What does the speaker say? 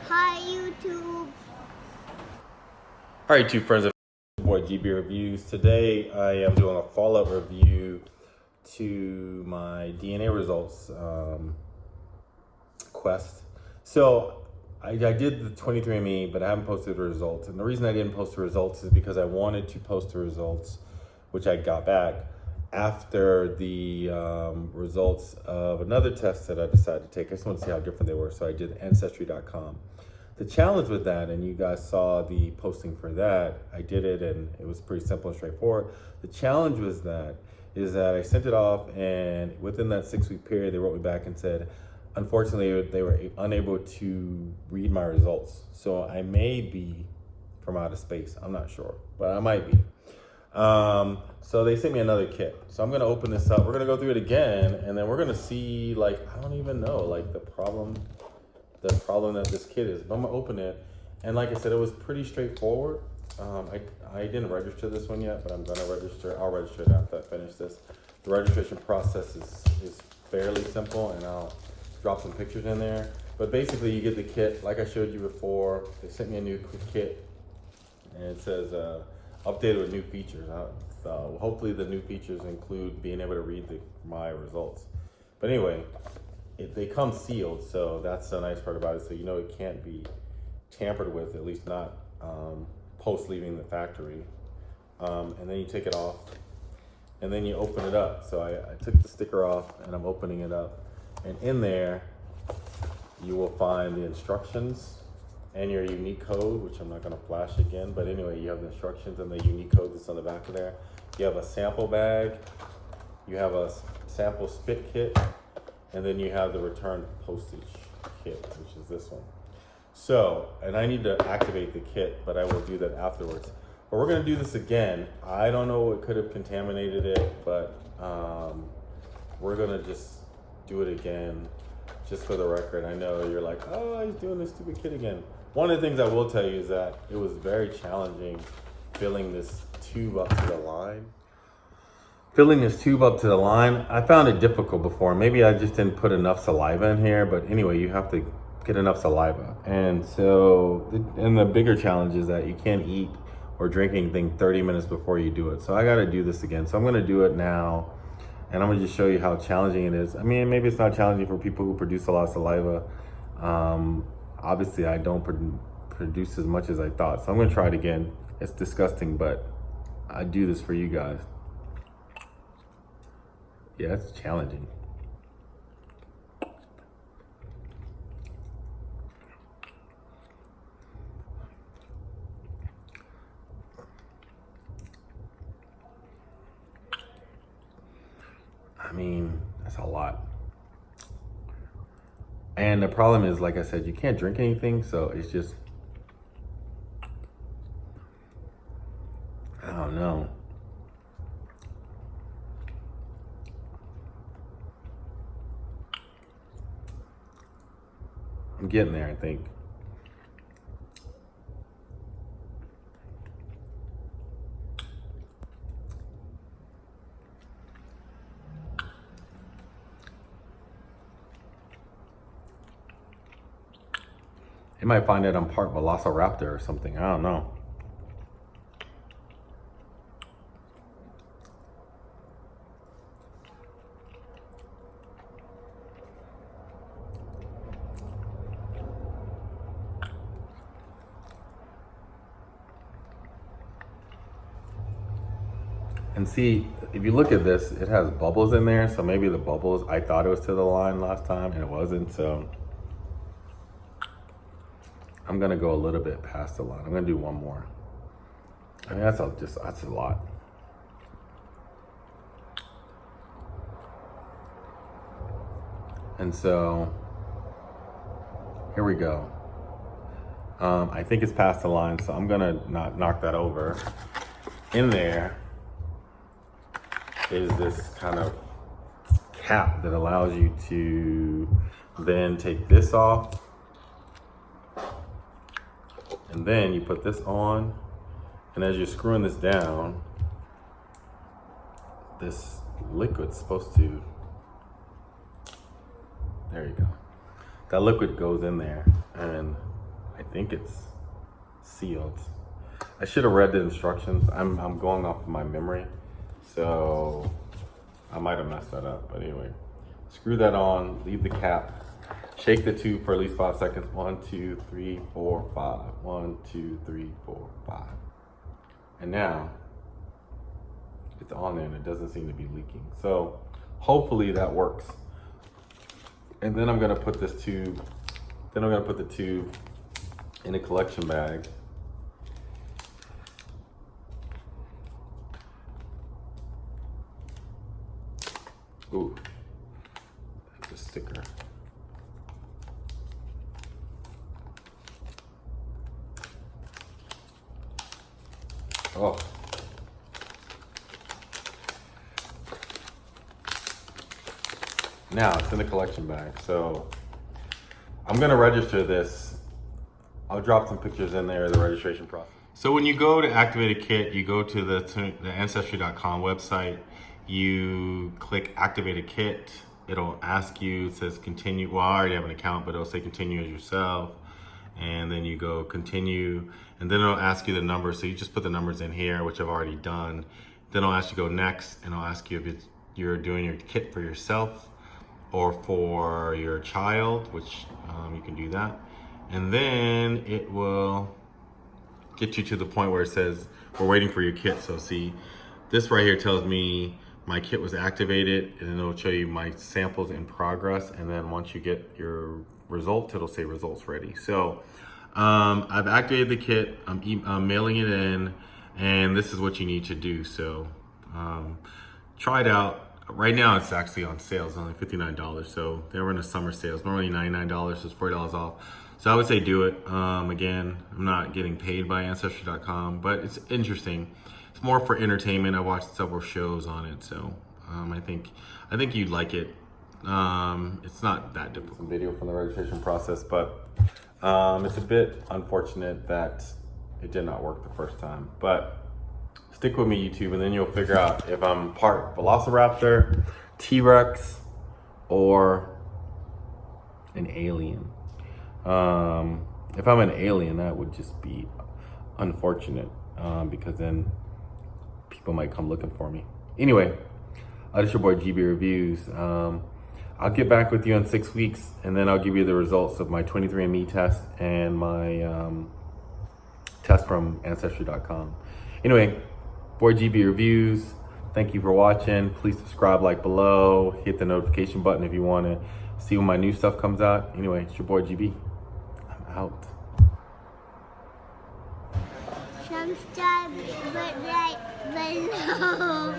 Hi, YouTube. All right, two friends of boy GB Reviews. Today I am doing a follow-up review to my DNA results quest. So I did the 23andMe, but I haven't posted the results. And the reason I didn't post the results is because I wanted to post the results, which I got back after the results of another test that I decided to take. I just want to see how different they were. So I did Ancestry.com. The challenge with that, and you guys saw the posting for that, I did it and it was pretty simple and straightforward. The challenge was that I sent it off, and within that 6-week period, they wrote me back and said, unfortunately, they were unable to read my results. So I may be from outer space. I'm not sure, but I might be. So they sent me another kit. So I'm gonna open this up. We're gonna go through it again, and then we're gonna see, like, I don't even know, like the problem that this kit is. But I'm gonna open it, and like I said, it was pretty straightforward. I didn't register this one yet, but I'm gonna register. I'll register it after I finish this. The registration process is fairly simple, and I'll drop some pictures in there. But basically, you get the kit like I showed you before. They sent me a new kit, and it says updated with new features. Hopefully, the new features include being able to read my results. But anyway, they come sealed, so that's the nice part about it. So you know it can't be tampered with, at least not post leaving the factory. And then you take it off, and then you open it up. So I took the sticker off, and I'm opening it up. And in there, you will find the instructions and your unique code, which I'm not gonna flash again. But anyway, you have the instructions and the unique code that's on the back of there. You have a sample bag. You have a sample spit kit. And then you have the return postage kit, which is this one. So, and I need to activate the kit, but I will do that afterwards. But we're gonna do this again. I don't know what could have contaminated it, but we're gonna just do it again, just for the record. I know you're like, oh, he's doing this stupid kit again. One of the things I will tell you is that it was very challenging filling this tube up to the line. I found it difficult before. Maybe I just didn't put enough saliva in here, but anyway, you have to get enough saliva. And so, the bigger challenge is that you can't eat or drink anything 30 minutes before you do it. So I gotta do this again. So I'm gonna do it now, and I'm gonna just show you how challenging it is. I mean, maybe it's not challenging for people who produce a lot of saliva. Obviously I don't produce as much as I thought. So I'm gonna try it again. It's disgusting, but I do this for you guys. Yeah, it's challenging. I mean, that's a lot. And the problem is, like I said, you can't drink anything, so it's just, I don't know. I'm getting there, I think. You might find that I'm part velociraptor or something. I don't know. And see, if you look at this, it has bubbles in there. So maybe the bubbles, I thought it was to the line last time and it wasn't. So I'm gonna go a little bit past the line. I'm gonna do one more. I mean, that's a lot. And so here we go. I think it's past the line, so I'm gonna not knock that over. In there is this kind of cap that allows you to then take this off, and then you put this on, and as you're screwing this down, this liquid's supposed to, there you go. That liquid goes in there, and I think it's sealed. I should have read the instructions. I'm going off of my memory, so I might have messed that up. But anyway, screw that on, leave the cap, shake the tube for at least 5 seconds. 1, 2, 3, 4, 5. 1, 2, 3, 4, 5. And now it's on there and it doesn't seem to be leaking. So hopefully that works. And then I'm gonna put this tube, then I'm gonna put the tube in a collection bag. Ooh, that's a sticker. Oh. Now it's in the collection bag. So I'm gonna register this. I'll drop some pictures in there of the registration process. So when you go to activate a kit, you go to the Ancestry.com website, you click activate a kit. It'll ask you, it says continue. Well, I already have an account, but it'll say continue as yourself. And then you go continue, and then it'll ask you the numbers. So you just put the numbers in here, which I've already done. Then it'll ask you to go next, and it'll ask you if you're doing your kit for yourself or for your child, which you can do that. And then it will get you to the point where it says, we're waiting for your kit. So see, this right here tells me my kit was activated, and then it'll show you my samples in progress. And then once you get your results, it'll say results ready. So I've activated the kit, I'm mailing it in, and this is what you need to do. So try it out. Right now it's actually on sale, it's only $59. So they were in a summer sale, it's normally $99, so it's $40 off. So I would say do it. Again, I'm not getting paid by Ancestry.com, but it's interesting. It's more for entertainment. I watched several shows on it, so I think you'd like it. It's not that difficult. Video from the registration process, but it's a bit unfortunate that it did not work the first time. But stick with me, YouTube, and then you'll figure out if I'm part Velociraptor, T-Rex, or an alien. If I'm an alien, that would just be unfortunate, because then people might come looking for me. Anyway, this is your boy GB Reviews. I'll get back with you in 6 weeks, and then I'll give you the results of my 23andMe test and my test from Ancestry.com. Anyway, boy GB Reviews. Thank you for watching. Please subscribe, like below, hit the notification button if you want to see when my new stuff comes out. Anyway, it's your boy GB. I'm out. Subscribe right below.